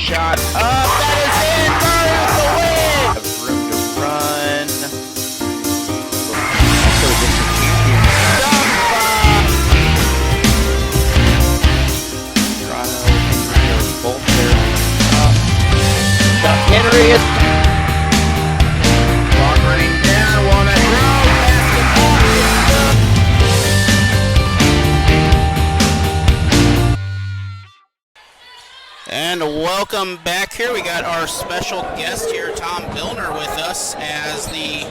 shot up. That is in. Burns the win. Have room to run. Also district champion. Dump Toronto and both there. Henry is long running down. Walnut Grove. Basketball is good. And welcome back here. We got our special guest here, Tom Bildner, with us as the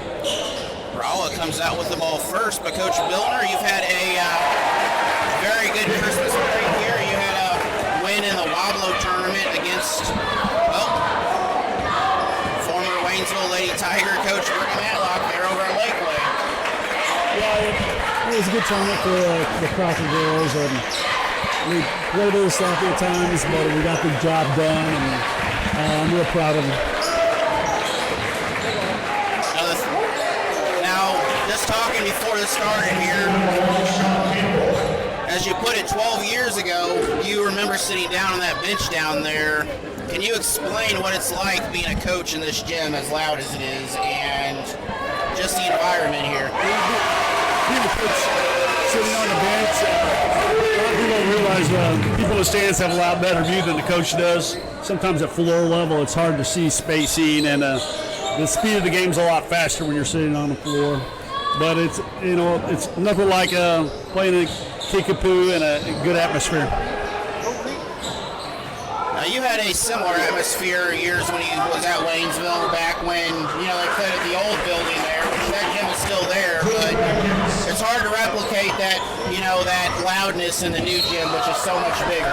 Rolla comes out with the ball first. But Coach Bildner, you've had a very good Christmas break here. You had a win in the Wablo tournament against, former Waynesville Lady Tiger coach Brigham Matlock there over at Lakeway. Yeah, it was a good tournament for the Crocker girls. We played a little sloppy at times, but we got the job done, and I'm real proud of them. Now, just talking before this started here, as you put it, 12 years ago, you remember sitting down on that bench down there. Can you explain what it's like being a coach in this gym, as loud as it is, and just the environment here? Being a coach sitting on the bench, people don't realize people in the stands have a lot better view than the coach does. Sometimes at floor level, it's hard to see spacing, and the speed of the game's a lot faster when you're sitting on the floor. But it's nothing like playing a kickapoo in a good atmosphere. Now, you had a similar atmosphere years when you was at Waynesville, back when, they played at the old building there, which that gym is still there, but it's hard to replicate that, that loudness in the new gym, which is so much bigger.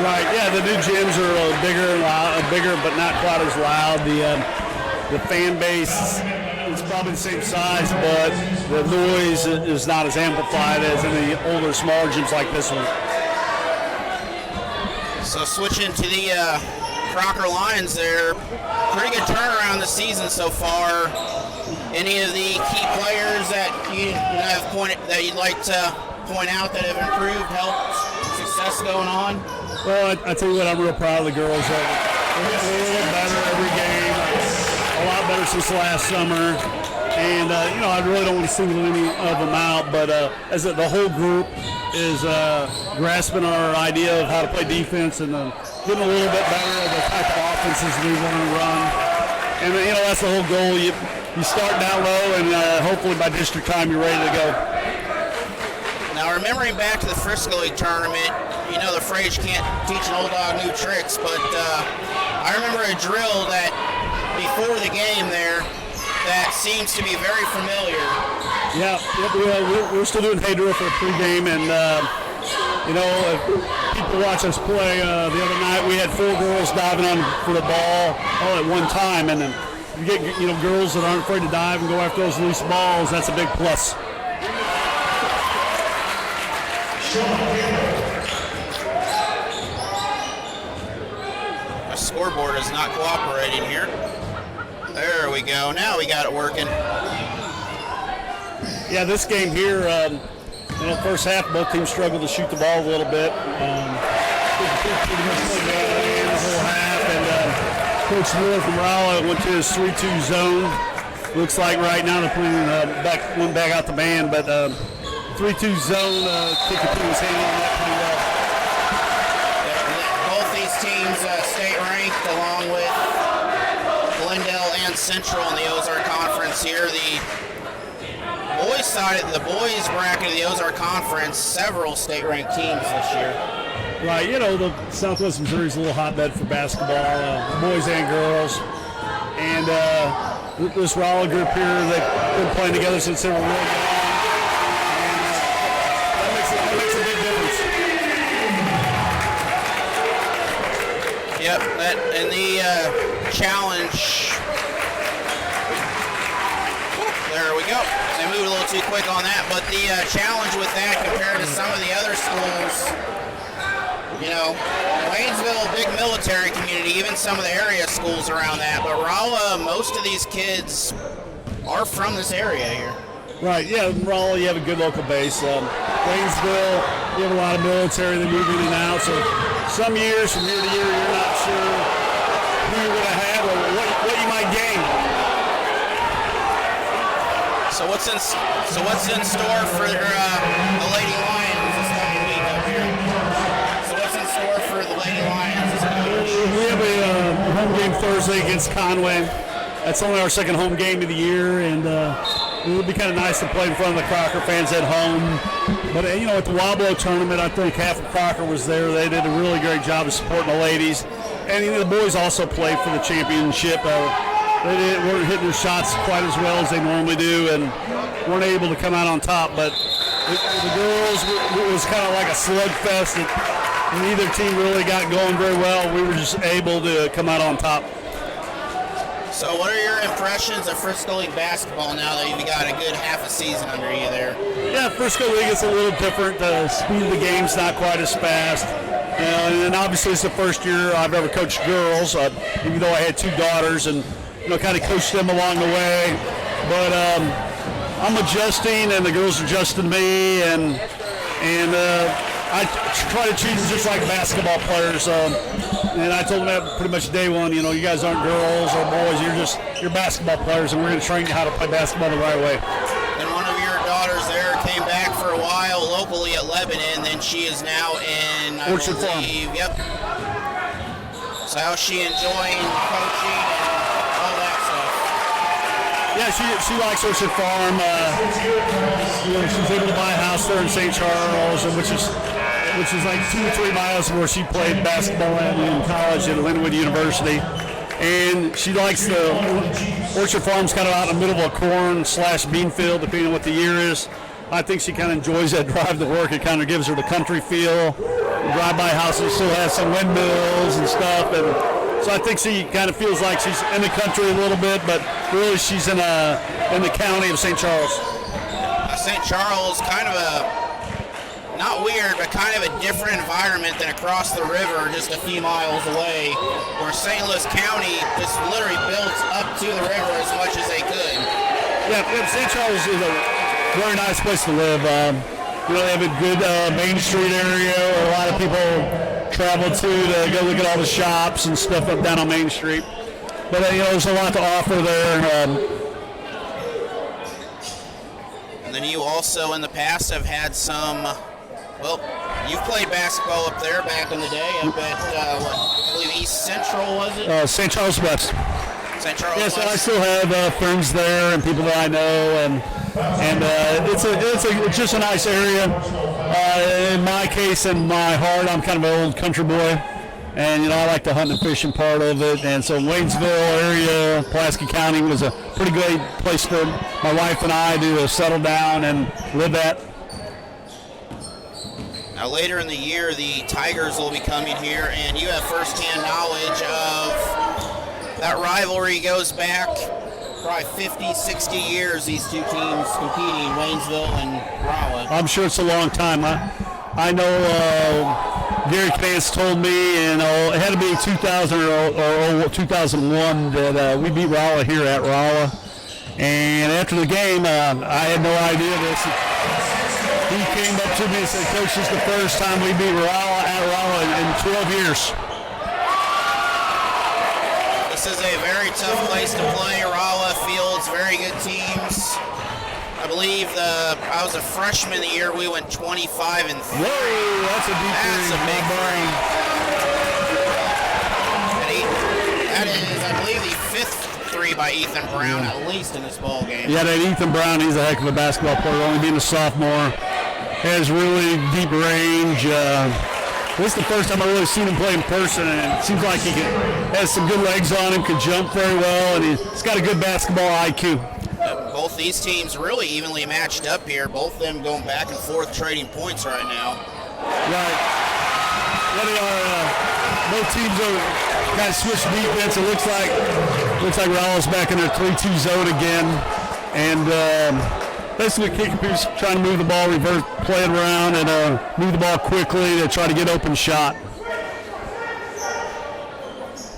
Right, yeah, the new gyms are bigger, but not quite as loud. The fan base is probably the same size, but the noise is not as amplified as in the older, smaller gyms like this one. So switching to the Crocker Lions there, pretty good turnaround this season so far. Any of the key players that that you'd like to point out that have improved, helped, success going on? Well, I tell you what, I'm real proud of the girls. They're a little better every game, a lot better since last summer. And, I really don't want to single any of them out, but as the whole group is grasping our idea of how to play defense and getting a little bit better at the type of offenses we want to run. And, that's the whole goal. You start down low, and hopefully by district time you're ready to go. Now, remembering back to the Frisco League tournament, the phrase can't teach an old dog new tricks, but I remember a drill that before the game there that seems to be very familiar. Yeah, we're still doing hay drill for a pregame, and if people watch us play the other night, we had 4 girls diving on for the ball all at one time, and then you get girls that aren't afraid to dive and go after those loose balls. That's a big plus. My scoreboard is not cooperating here. There we go. Now we got it working. Yeah, this game here, first half, both teams struggled to shoot the ball a little bit. Pretty much played the whole half, and Coach Miller from Rolla went to his 3-2 zone. Looks like right now they're playing went back out the band, but 3-2 zone, Kickapoo was handling that pretty well. Both these teams state ranked along with Glendale and Central in the Ozark Conference here. The boys side of the boys bracket of the Ozark Conference, several state-ranked teams this year. Right, the Southwest Missouri's a little hotbed for basketball, boys and girls. And this Rolla group here, they've been playing together since they were really young. And that makes a big difference. Yep, and the challenge. There we go. They moved a little too quick on that, but the challenge with that compared to some of the other schools, Waynesville, big military community, even some of the area schools around that, but Rolla, most of these kids are from this area here. Right, yeah, Rolla, you have a good local base. Waynesville, you have a lot of military, they move in and out, so some years from year to year you're not sure what's in store for the Lady Lions this coming week up here? So what's in store for the Lady Lions this coming week? We have a home game Thursday against Conway. That's only our second home game of the year, and it would be kind of nice to play in front of the Crocker fans at home. But, at the Wablo tournament, I think half of Crocker was there. They did a really great job of supporting the ladies. And the boys also played for the championship. They weren't hitting their shots quite as well as they normally do and weren't able to come out on top. But the girls, it was kind of like a slugfest. Neither team really got going very well. We were just able to come out on top. So what are your impressions of Frisco League basketball now that you've got a good half a season under you there? Yeah, Frisco League is a little different. The speed of the game's not quite as fast. And obviously it's the first year I've ever coached girls, even though I had two daughters and kind of coached them along the way. But I'm adjusting and the girls are adjusting me, and I try to treat them just like basketball players. And I told them that pretty much day one, you guys aren't girls or boys, you're basketball players, and we're going to train you how to play basketball the right way. And one of your daughters there came back for a while locally at Lebanon, then she is now in Orchard Farm. Yep. So how's she enjoying coaching and all that stuff? Yeah, she likes Orchard Farm. She's able to buy a house there in St. Charles, which is like 2 or 3 miles from where she played basketball in college at Linwood University. And she likes the Orchard Farm's kind of out in the middle of a corn/bean field, depending on what the year is. I think she kind of enjoys that drive to work. It kind of gives her the country feel. Drive-by houses still have some windmills and stuff, and so I think she kind of feels like she's in the country a little bit, but really she's in the county of St. Charles. St. Charles, kind of not weird, but kind of a different environment than across the river just a few miles away, where St. Louis County just literally builds up to the river as much as they could. Yeah, St. Charles is a very nice place to live. They have a good Main Street area where a lot of people travel to go look at all the shops and stuff up down on Main Street. But there's a lot to offer there. And then you also in the past have had some. Well, you've played basketball up there back in the day, up at, I believe East Central, was it? St. Charles West. St. Charles Yes, West. I still have friends there and people that I know, and it's just a nice area. In my case, in my heart, I'm kind of an old country boy, and I like the hunting and fishing part of it. And so Waynesville area, Pulaski County was a pretty great place for my wife and I to settle down and live at. Now later in the year, the Tigers will be coming here, and you have firsthand knowledge of that rivalry. Goes back probably 50, 60 years, these two teams competing, Waynesville and Rolla. I'm sure it's a long time. I know Gary Cance told me, and it had to be 2000 or 2001 that we beat Rolla here at Rolla. And after the game, I had no idea this. He came up to me and said, "Coach, this is the first time we beat Rolla at Rolla in 12 years." This is a very tough place to play. Rolla fields very good teams. I believe I was a freshman the year we went 25-3. Whoa, that's a deep That's a big brain. That is, I believe, the 5th 3 by Ethan Brown, at least in this ball game. Yeah, that Ethan Brown, he's a heck of a basketball player, only being a sophomore. Has really deep range. This is the first time I've really seen him play in person, and it seems like he has some good legs on him, can jump very well, and he's got a good basketball IQ. Both these teams really evenly matched up here. Both of them going back and forth trading points right now. Right. Yeah, they are. Both teams are kind of switched defense. It looks like Rolla's back in their 3-2 zone again, and basically Kickapoos trying to move the ball, reverse, play it around, and move the ball quickly to try to get open shot.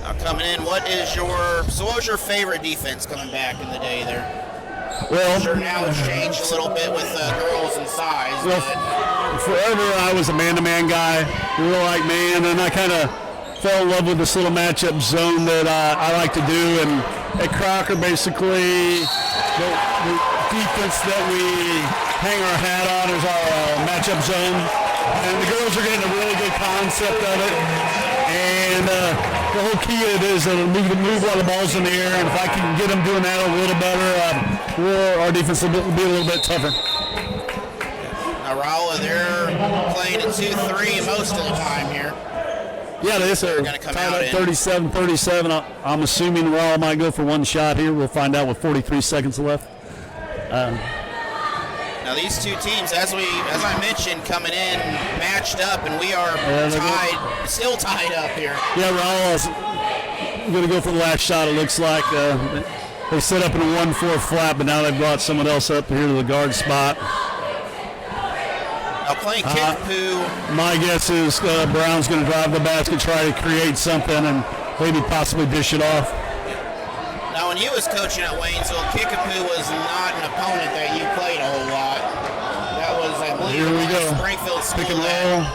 Now coming in, what was your favorite defense coming back in the day there? Well, I'm sure now it's changed a little bit with girls and size. Well, forever I was a man-to-man guy. Real like man, and I kind of fell in love with this little matchup zone that I like to do. And at Crocker, basically, defense that we hang our hat on is our matchup zone. And the girls are getting a really good concept of it. And the whole key of it is to move while the ball's in the air. And if I can get them doing that a little better, our defense will be a little bit tougher. Now, Rolla, they're playing at 2-3 most of the time here. Yeah, they are tied up 37-37. I'm assuming Rolla might go for one shot here. We'll find out with 43 seconds left. Now these two teams, as I mentioned, coming in matched up, and we are still tied up here. Yeah, Rolla's going to go for the last shot. It looks like they set up in a 1-4 flat, but now they've brought someone else up here to the guard spot. Now playing Kickapoo. My guess is Brown's going to drive the basket, try to create something, and maybe possibly dish it off. Now, when you was coaching at Waynesville, Kickapoo was not an opponent that you played a whole lot. That was, I believe, here we go. Springfield School. Pick and roll.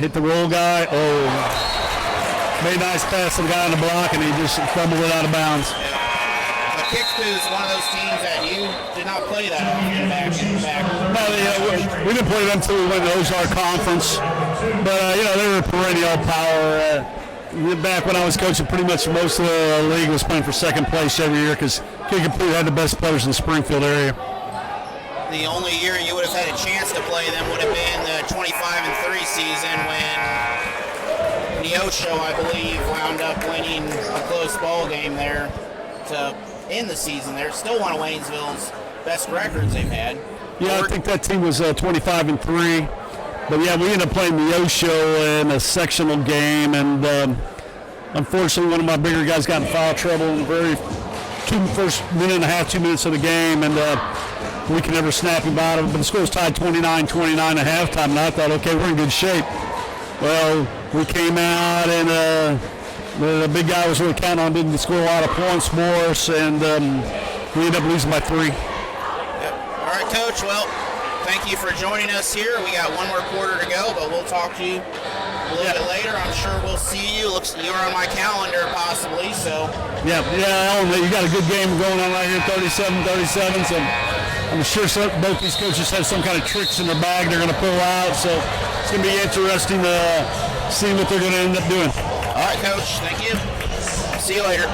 Hit the roll guy. Oh, made a nice pass to the guy on the block, and he just fumbled it out of bounds. Yeah. But Kickapoo is one of those teams that you did not play that often back. No, we didn't play them until we went to the Ozark Conference. But, they were a perennial power. Back when I was coaching, pretty much most of the league was playing for second place every year because Kickapoo had the best players in the Springfield area. The only year you would have had a chance to play them would have been the 25-3 season when Neosho, I believe, wound up winning a close ball game there to end the season. They're still one of Waynesville's best records they've had. Yeah, I think that team was 25-3. But yeah, we ended up playing Neosho in a sectional game, and unfortunately, one of my bigger guys got in foul trouble in the first minute and a half, 2 minutes of the game, and we could never snap him out of it. But the score was tied 29-29 at halftime, and I thought, okay, we're in good shape. Well, we came out, and the big guy was really counting on didn't score a lot of points for us, and we ended up losing by 3. Yep. All right, Coach. Well, thank you for joining us here. We got one more quarter to go, but we'll talk to you a little bit later. I'm sure we'll see you. Looks you're on my calendar possibly, so. Yeah, Allen, you got a good game going on right here, 37-37. So I'm sure both these coaches have some kind of tricks in their bag they're going to pull out. So it's going to be interesting to see what they're going to end up doing. All right, Coach. Thank you. See you later.